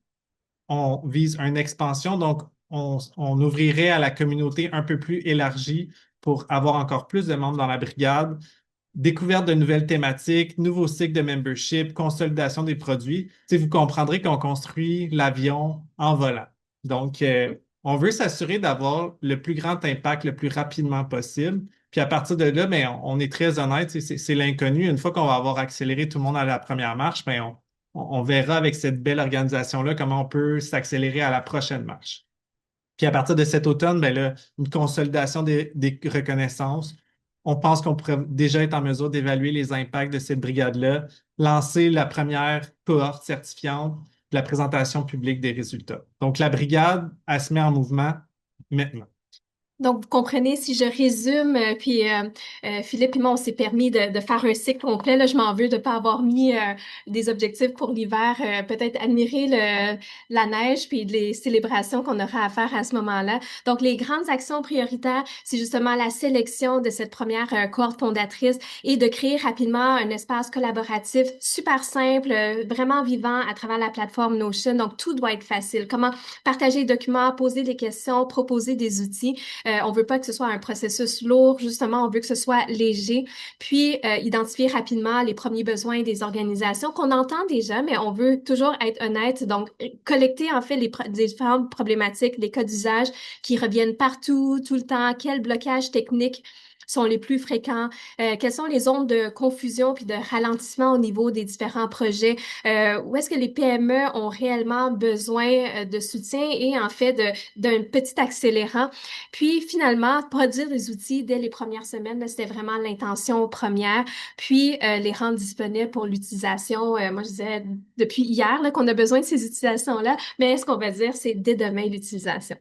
on vise une expansion, donc on ouvrirait à la communauté un peu plus élargie pour avoir encore plus de membres dans la brigade, découverte de nouvelles thématiques, nouveaux cycles de membership, consolidation des produits. Tu sais, vous comprendrez qu'on construit l'avion en volant. Donc, on veut s'assurer d'avoir le plus grand impact le plus rapidement possible. Puis à partir de là, ben, on est très honnête, c'est l'inconnu. Une fois qu'on va avoir accéléré tout le monde à la première marche, ben, on verra avec cette belle organisation-là comment on peut s'accélérer à la prochaine marche. Puis à partir de cet automne, ben là, une consolidation des reconnaissances. On pense qu'on pourrait déjà être en mesure d'évaluer les impacts de cette brigade-là, lancer la première cohorte certifiante, la présentation publique des résultats. Donc, la brigade, elle se met en mouvement maintenant.
Donc, vous comprenez, si je résume, Philippe et moi, on s'est permis de faire un cycle complet. Là, je m'en veux de ne pas avoir mis des objectifs pour l'hiver. Peut-être admirer la neige puis les célébrations qu'on aura à faire à ce moment-là. Donc, les grandes actions prioritaires, c'est justement la sélection de cette première cohorte fondatrice et de créer rapidement un espace collaboratif super simple, vraiment vivant à travers la plateforme Notion. Donc, tout doit être facile. Comment partager les documents, poser des questions, proposer des outils. On veut pas que ce soit un processus lourd, justement, on veut que ce soit léger, puis identifier rapidement les premiers besoins des organisations qu'on entend déjà, mais on veut toujours être honnête, donc collecter en fait les différentes problématiques, les cas d'usage qui reviennent partout, tout le temps, quels blocages techniques sont les plus fréquents, quelles sont les zones de confusion puis de ralentissement au niveau des différents projets, où est-ce que les PME ont réellement besoin de soutien et en fait d'un petit accélérant. Puis finalement, produire des outils dès les premières semaines, c'était vraiment l'intention première, puis les rendre disponibles pour l'utilisation. Moi, je disais depuis hier qu'on a besoin de ces utilisations-là, mais ce qu'on va dire, c'est dès demain l'utilisation.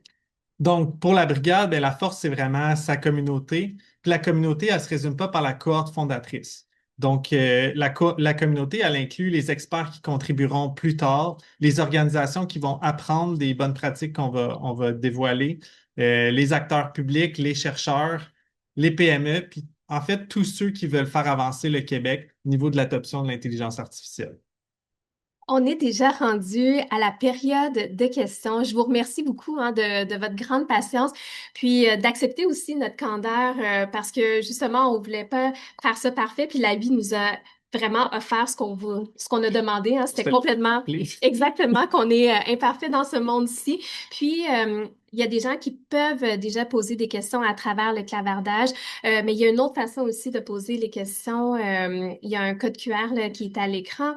Donc, pour la brigade, ben, la force, c'est vraiment sa communauté. Puis la communauté, elle ne se résume pas par la cohorte fondatrice. Donc, la communauté, elle inclut les experts qui contribueront plus tard, les organisations qui vont apprendre des bonnes pratiques on va dévoiler, les acteurs publics, les chercheurs, les PME, puis en fait, tous ceux qui veulent faire avancer le Québec au niveau de l'adoption de l'intelligence artificielle.
On est déjà rendu à la période de questions. Je vous remercie beaucoup de votre grande patience, puis d'accepter aussi notre candeur parce que justement, on voulait pas faire ça parfait, puis la vie nous a vraiment offert ce qu'on a demandé. Hein. C'était complètement exactement qu'on est imparfait dans ce monde-ci. Puis, il y a des gens qui peuvent déjà poser des questions à travers le clavardage, mais il y a une autre façon aussi de poser les questions. Il y a un code QR là, qui est à l'écran.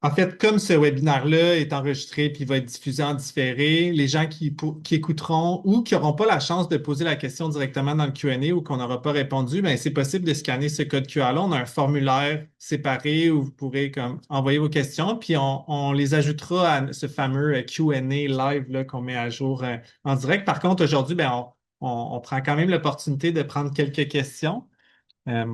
En fait, comme ce webinaire-là est enregistré puis va être diffusé en différé, les gens qui écouteront ou qui n'auront pas la chance de poser la question directement dans le Q&A ou qu'on n'aura pas répondu, ben, c'est possible de scanner ce code QR-là. On a un formulaire séparé où vous pourrez comme, envoyer vos questions, puis on les ajoutera à ce fameux Q&A live là, qu'on met à jour en direct. Par contre, aujourd'hui, ben, on prend quand même l'opportunité de prendre quelques questions. Euh,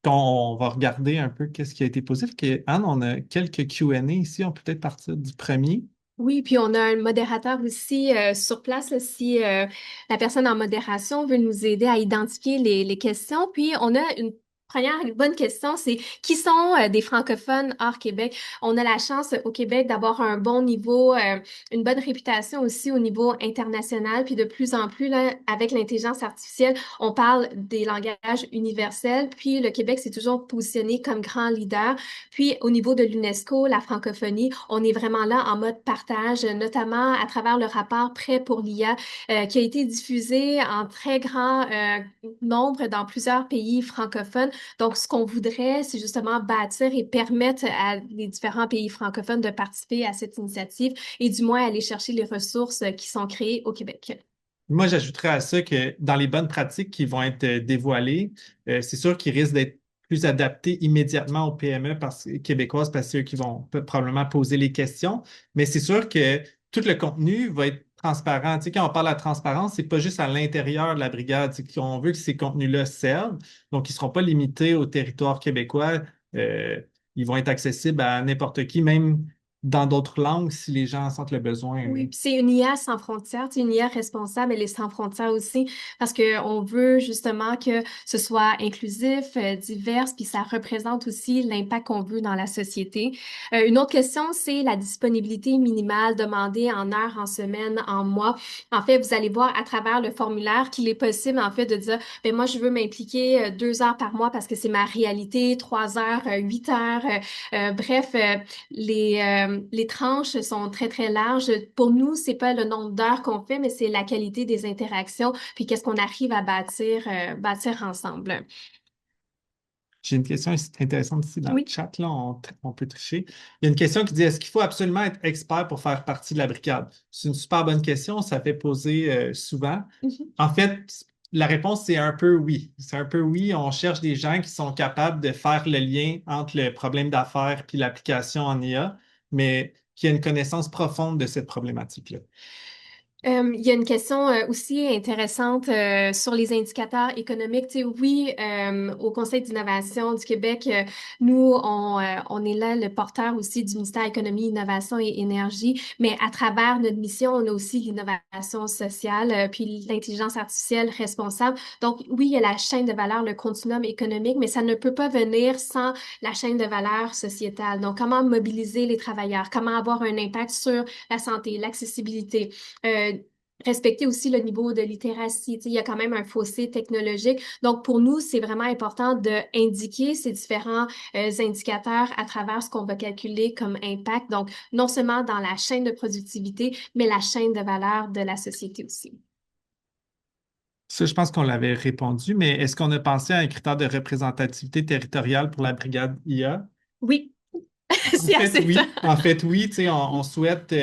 on va regarder un peu qu'est-ce qui a été posé. Fait que, Anne, on a quelques Q&A ici. On peut peut-être partir du premier.
Oui, puis on a un modérateur aussi sur place là, si la personne en modération veut nous aider à identifier les questions. Puis on a une première bonne question, c'est qui sont des francophones hors Québec? On a la chance au Québec d'avoir un bon niveau, une bonne réputation aussi au niveau international. Puis de plus en plus, là, avec l'intelligence artificielle, on parle des langages universels. Puis le Québec s'est toujours positionné comme grand leader. Puis au niveau de l'UNESCO, la francophonie, on est vraiment là en mode partage, notamment à travers le rapport Prêt pour l'IA qui a été diffusé en très grand nombre dans plusieurs pays francophones. Donc, ce qu'on voudrait, c'est justement bâtir et permettre à les différents pays francophones de participer à cette initiative et du moins aller chercher les ressources qui sont créées au Québec.
Moi, j'ajouterais à ça que dans les bonnes pratiques qui vont être dévoilées, c'est sûr qu'ils risquent d'être plus adaptés immédiatement aux PME québécoises parce que c'est eux qui vont probablement poser les questions. Mais c'est sûr que tout le contenu va être transparent. Tu sais, quand on parle de la transparence, c'est pas juste à l'intérieur de la brigade. C'est qu'on veut que ces contenus-là servent. Donc, ils ne seront pas limités au territoire québécois. Ils vont être accessibles à n'importe qui, même dans d'autres langues si les gens en sentent le besoin.
Oui, puis c'est une IA sans frontières, c'est une IA responsable, elle est sans frontières aussi, parce qu'on veut justement que ce soit inclusif, divers, puis ça représente aussi l'impact qu'on veut dans la société. Une autre question, c'est la disponibilité minimale demandée en heures, en semaines, en mois. En fait, vous allez voir à travers le formulaire qu'il est possible, en fait, de dire, ben moi, je veux m'impliquer 2 heures par mois parce que c'est ma réalité, 3 heures, 8 heures, bref, les tranches sont très, très larges. Pour nous, c'est pas le nombre d'heures qu'on fait, mais c'est la qualité des interactions, puis qu'est-ce qu'on arrive à bâtir ensemble.
J'ai une question intéressante ici dans le
Oui.
chat, là, on peut tricher. Il y a une question qui dit, est-ce qu'il faut absolument être expert pour faire partie de la brigade? C'est une super bonne question, ça fait poser souvent.
Mhm.
En fait, la réponse, c'est un peu oui. C'est un peu oui. On cherche des gens qui sont capables de faire le lien entre le problème d'affaires puis l'application en IA, mais qui a une connaissance profonde de cette problématique-là.
Il y a une question aussi intéressante sur les indicateurs économiques. Tu sais, oui, au Conseil d'innovation du Québec, nous, on est là le porteur aussi du ministère Économie, Innovation et Énergie, mais à travers notre mission, on a aussi l'innovation sociale, puis l'intelligence artificielle responsable. Donc, oui, il y a la chaîne de valeur, le continuum économique, mais ça ne peut pas venir sans la chaîne de valeur sociétale. Donc, comment mobiliser les travailleurs, comment avoir un impact sur la santé, l'accessibilité. Respecter aussi le niveau de littératie. Tu sais, il y a quand même un fossé technologique. Donc, pour nous, c'est vraiment important d'indiquer ces différents indicateurs à travers ce qu'on va calculer comme impact. Donc, non seulement dans la chaîne de productivité, mais la chaîne de valeur de la société aussi.
Ça, je pense qu'on l'avait répondu, mais est-ce qu'on a pensé à un critère de représentativité territoriale pour la brigade IA?
Oui,
En
c'est
fait,
assez
oui.
ça.
En fait, oui. Tu sais, on souhaite,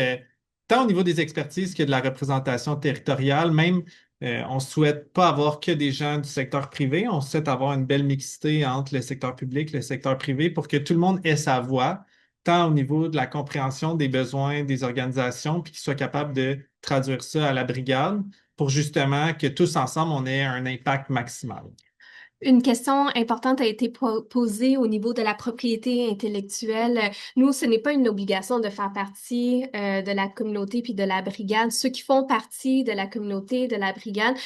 tant au niveau des expertises que de la représentation territoriale, même, on ne souhaite pas avoir que des gens du secteur privé. On souhaite avoir une belle mixité entre le secteur public et le secteur privé pour que tout le monde ait sa voix, tant au niveau de la compréhension des besoins des organisations, puis qu'ils soient capables de traduire ça à la brigade pour justement que tous ensemble, on ait un impact maximal.
Une question importante a été posée au niveau de la propriété intellectuelle. Nous, ce n'est pas une obligation de faire partie de la communauté puis de la brigade. Ceux qui font partie de la communauté, de la brigade,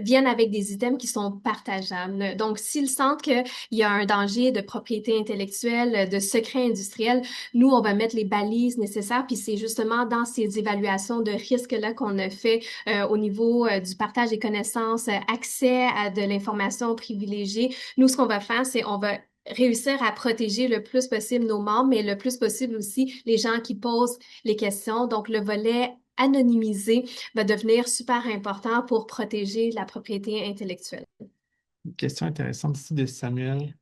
viennent avec des items qui sont partageables. Donc, s'ils sentent qu'il y a un danger de propriété intellectuelle, de secret industriel, nous, on va mettre les balises nécessaires. Puis c'est justement dans ces évaluations de risque-là qu'on a fait au niveau du partage des connaissances, accès à de l'information privilégiée. Nous, ce qu'on va faire, c'est on va réussir à protéger le plus possible nos membres, mais le plus possible aussi les gens qui posent les questions. Donc, le volet anonymisé va devenir super important pour protéger la propriété intellectuelle.
Une question intéressante ici de Samuel.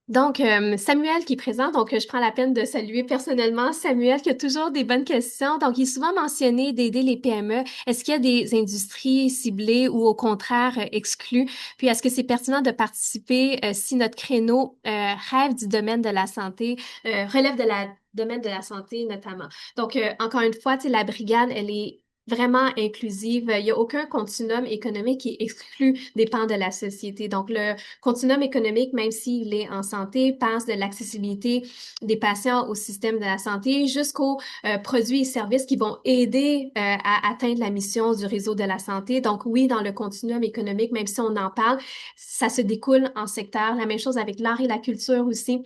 Donc, Samuel qui est présent, donc je prends la peine de saluer personnellement Samuel qui a toujours des bonnes questions. Donc, il est souvent mentionné d'aider les PME. Est-ce qu'il y a des industries ciblées ou au contraire exclues? Puis, est-ce que c'est pertinent de participer si notre créneau rêve du domaine de la santé, relève de la domaine de la santé notamment? Donc, encore une fois, tu sais, la brigade, elle est vraiment inclusive. Il n'y a aucun continuum économique qui exclut des pans de la société. Donc, le continuum économique, même s'il est en santé, passe de l'accessibilité des patients au système de la santé jusqu'aux produits et services qui vont aider à atteindre la mission du réseau de la santé. Donc, oui, dans le continuum économique, même si on en parle, ça se découle en secteur. La même chose avec l'art et la culture aussi.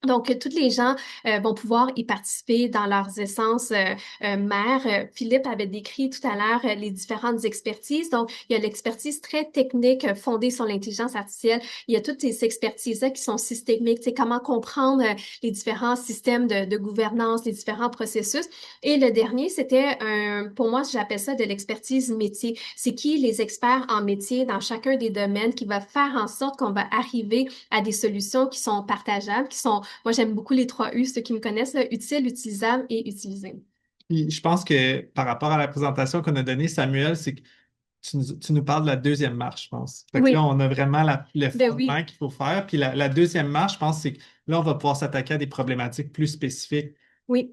Donc, tous les gens vont pouvoir y participer dans leurs essences mères. Philippe avait décrit tout à l'heure les différentes expertises. Donc, il y a l'expertise très technique fondée sur l'intelligence artificielle. Il y a toutes ces expertises-là qui sont systémiques. Tu sais, comment comprendre les différents systèmes de gouvernance, les différents processus. Et le dernier, c'était, pour moi, j'appelle ça de l'expertise métier. C'est qui les experts en métier dans chacun des domaines qui va faire en sorte qu'on va arriver à des solutions qui sont partageables, qui sont moi, j'aime beaucoup les 3 U, ceux qui me connaissent, là, utile, utilisable et utilisé.
Puis, je pense que par rapport à la présentation qu'on a donnée, Samuel, c'est que tu nous parles de la deuxième marche, je pense. Fait que là,
Oui,
on a vraiment le
ben oui.
fondement qu'il faut faire. Puis la deuxième marche, je pense, c'est que là, on va pouvoir s'attaquer à des problématiques plus spécifiques.
Oui.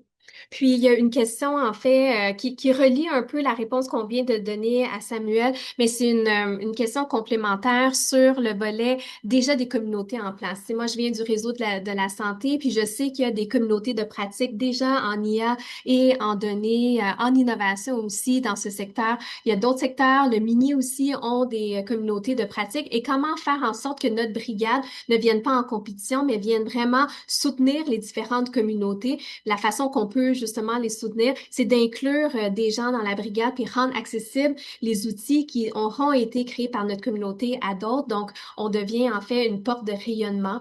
Puis, il y a une question, en fait, qui relie un peu la réponse qu'on vient de donner à Samuel, mais c'est une question complémentaire sur le volet déjà des communautés en place. Tu sais, moi, je viens du réseau de la santé, puis je sais qu'il y a des communautés de pratique déjà en IA et en données, en innovation aussi dans ce secteur. Il y a d'autres secteurs, le mini aussi, ont des communautés de pratique. Et comment faire en sorte que notre brigade ne vienne pas en compétition, mais vienne vraiment soutenir les différentes communautés? La façon qu'on peut justement les soutenir, c'est d'inclure des gens dans la brigade puis rendre accessibles les outils qui auront été créés par notre communauté à d'autres. Donc, on devient en fait une porte de rayonnement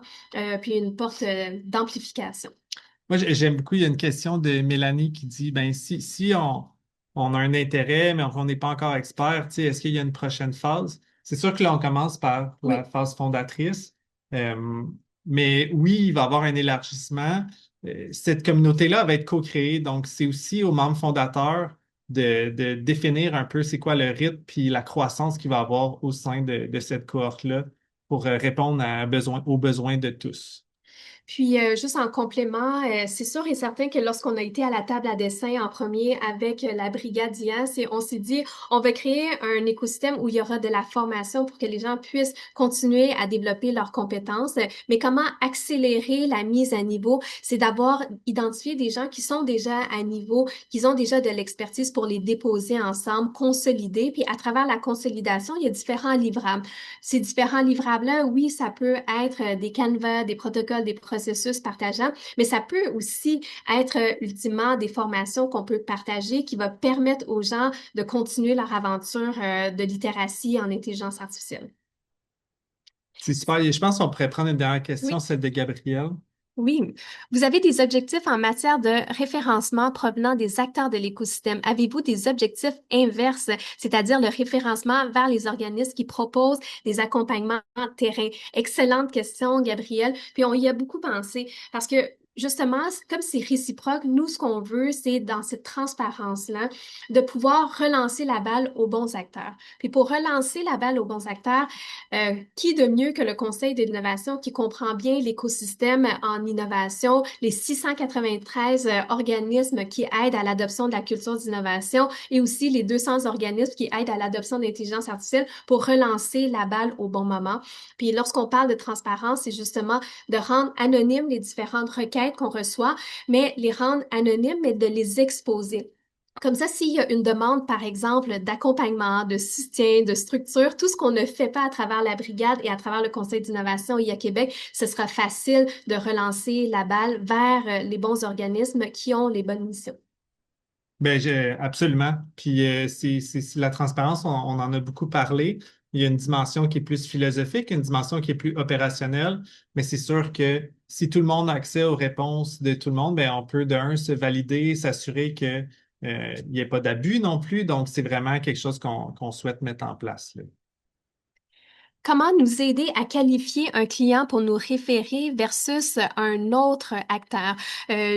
puis une porte d'amplification.
Moi, j'aime beaucoup, il y a une question de Mélanie qui dit, ben si on a un intérêt, mais on n'est pas encore expert, tu sais, est-ce qu'il y a une prochaine phase? C'est sûr que là, on commence par la
Oui.
phase fondatrice. Euh, mais oui, il va y avoir un élargissement. Cette communauté-là va être co-créée, donc c'est aussi aux membres fondateurs de définir un peu c'est quoi le rythme puis la croissance qu'il va y avoir au sein de cette cohorte-là pour répondre aux besoins de tous.
Puis, juste en complément, c'est sûr et certain que lorsqu'on a été à la table à dessin en premier avec la brigade IA, on s'est dit, on va créer un écosystème où il y aura de la formation pour que les gens puissent continuer à développer leurs compétences. Mais comment accélérer la mise à niveau? C'est d'avoir identifié des gens qui sont déjà à niveau, qui ont déjà de l'expertise pour les déposer ensemble, consolider. Puis, à travers la consolidation, il y a différents livrables. Ces différents livrables-là, oui, ça peut être des canevas, des protocoles, des processus partageants, mais ça peut aussi être ultimement des formations qu'on peut partager qui va permettre aux gens de continuer leur aventure de littératie en intelligence artificielle.
C'est super. Et je pense qu'on pourrait prendre une dernière
Oui.
question, celle de Gabriel.
Oui. Vous avez des objectifs en matière de référencement provenant des acteurs de l'écosystème. Avez-vous des objectifs inverses, c'est-à-dire le référencement vers les organismes qui proposent des accompagnements terrain? Excellente question, Gabrielle. Puis on y a beaucoup pensé parce que justement, comme c'est réciproque, nous, ce qu'on veut, c'est dans cette transparence-là, de pouvoir relancer la balle aux bons acteurs. Puis pour relancer la balle aux bons acteurs, qui de mieux que le Conseil de l'innovation qui comprend bien l'écosystème en innovation, les 693 organismes qui aident à l'adoption de la culture d'innovation et aussi les 200 organismes qui aident à l'adoption d'intelligence artificielle pour relancer la balle au bon moment. Puis lorsqu'on parle de transparence, c'est justement de rendre anonymes les différentes requêtes qu'on reçoit, mais les rendre anonymes, mais de les exposer. Comme ça, s'il y a une demande, par exemple, d'accompagnement, de soutien, de structure, tout ce qu'on ne fait pas à travers la brigade et à travers le Conseil d'innovation IA Québec, ce sera facile de relancer la balle vers les bons organismes qui ont les bonnes missions.
Ben, absolument. Puis la transparence, on en a beaucoup parlé. Il y a une dimension qui est plus philosophique, une dimension qui est plus opérationnelle, mais c'est sûr que si tout le monde a accès aux réponses de tout le monde, ben, on peut d'un se valider, s'assurer que, il n'y ait pas d'abus non plus. Donc, c'est vraiment quelque chose qu'on souhaite mettre en place, là.
Comment nous aider à qualifier un client pour nous référer versus un autre acteur?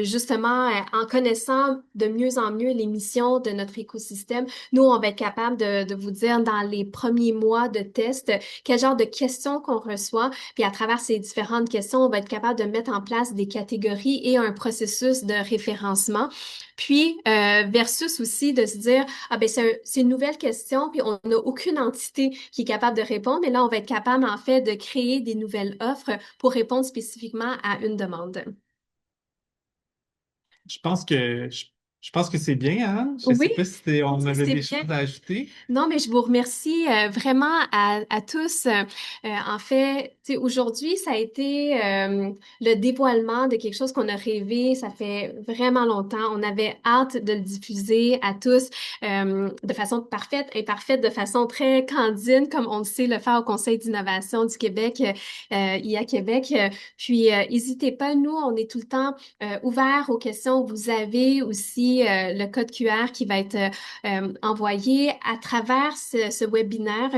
Justement, en connaissant de mieux en mieux les missions de notre écosystème, nous, on va être capable de vous dire dans les premiers mois de test quel genre de questions qu'on reçoit. Puis à travers ces différentes questions, on va être capable de mettre en place des catégories et un processus de référencement. Puis, versus aussi de se dire, ah ben c'est une nouvelle question, puis on n'a aucune entité qui est capable de répondre, mais là, on va être capable, en fait, de créer des nouvelles offres pour répondre spécifiquement à une demande.
Je pense que, je pense que c'est bien, hein? Je ne sais
Oui,
pas si on avait
c'est
des
bien.
choses à ajouter.
Non, mais je vous remercie vraiment à tous. En fait, tu sais, aujourd'hui, ça a été le dévoilement de quelque chose qu'on a rêvé. Ça fait vraiment longtemps. On avait hâte de le diffuser à tous de façon parfaite, imparfaite, de façon très candide, comme on le sait le faire au Conseil d'innovation du Québec, IA Québec. Puis, n'hésitez pas, nous, on est tout le temps ouverts aux questions. Vous avez aussi le code QR qui va être envoyé à travers ce webinaire.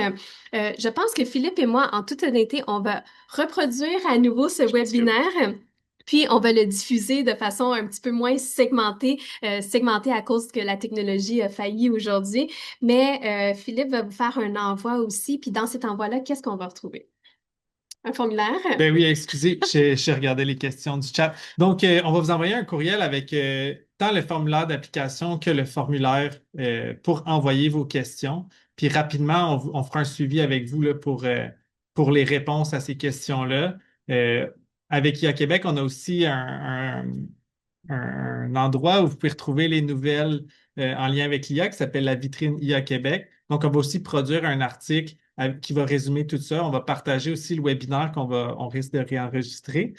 Je pense que Philippe et moi, en toute honnêteté, on va reproduire à nouveau ce webinaire. Puis, on va le diffuser de façon un petit peu moins segmentée à cause que la technologie a failli aujourd'hui. Mais Philippe va vous faire un envoi aussi. Puis, dans cet envoi-là, qu'est-ce qu'on va retrouver? Un formulaire?
Ben oui, excusez, j'ai regardé les questions du chat. Donc, on va vous envoyer un courriel avec tant le formulaire d'application que le formulaire pour envoyer vos questions. Puis rapidement, on fera un suivi avec vous là, pour les réponses à ces questions-là. Avec IA Québec, on a aussi un endroit où vous pouvez retrouver les nouvelles en lien avec l'IA qui s'appelle la vitrine IA Québec. Donc, on va aussi produire un article qui va résumer tout ça. On va partager aussi le webinaire on risque de réenregistrer.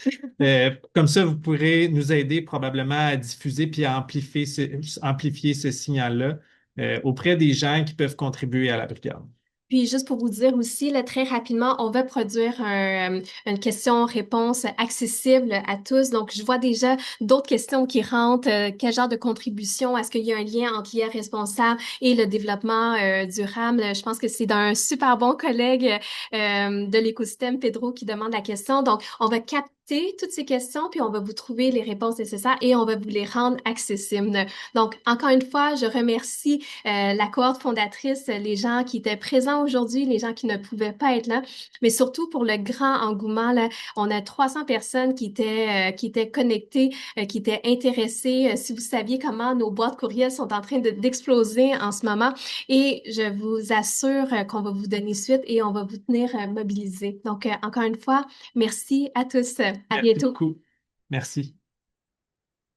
Comme ça, vous pourrez nous aider probablement à diffuser puis à amplifier ce signal-là auprès des gens qui peuvent contribuer à la brigade.
Puis juste pour vous dire aussi, là, très rapidement, on va produire une question-réponse accessible à tous. Donc, je vois déjà d'autres questions qui rentrent. Quel genre de contribution? Est-ce qu'il y a un lien entre l'IA responsable et le développement durable? Je pense que c'est d'un super bon collègue de l'écosystème, Pedro, qui demande la question. Donc, on va capter toutes ces questions, puis on va vous trouver les réponses nécessaires et on va vous les rendre accessibles. Donc, encore une fois, je remercie la cohorte fondatrice, les gens qui étaient présents aujourd'hui, les gens qui ne pouvaient pas être là, mais surtout pour le grand engouement. Là, on a 300 personnes qui étaient connectées, qui étaient intéressées. Si vous saviez comment nos boîtes courriels sont en train d'exploser en ce moment, et je vous assure qu'on va vous donner suite et on va vous tenir mobilisés. Donc, encore une fois, merci à tous. À
Merci
bientôt.
beaucoup. Merci.